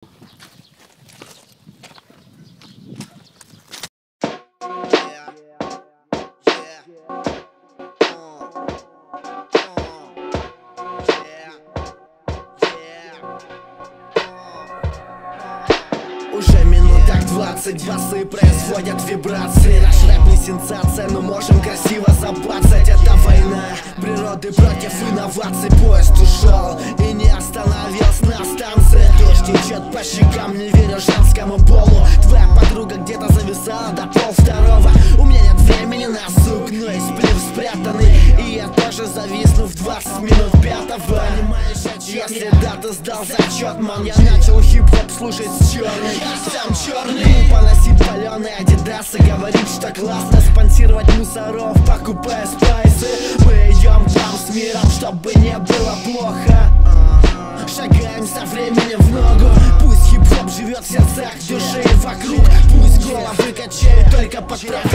Уже минутах 20 басы производят вибрации. Наш рэп не сенсация, но можем красиво забацать. Это война природы против инноваций. Поезд ушел и не остановился на станции. Дождь течет по щекам, не верю женскому полу. Твоя подруга где-то зависала до 1:30. У меня нет времени на сук, но и сплив спрятанный. И я тоже зависну в 20 минут 5-го. Если да, ты сдал зачет, ман. Я начал хип-хоп слушать с черной. Я сам черный. Поносить паленые адидасы, говорит, что классно спонсировать мусоров, покупая спайсы. Мы идем там с миром, чтобы не было плохо. Шагаем со временем в ногу. Пусть хип-хоп живет в сердцах, душе и вокруг. Пусть головы качают только под правильный.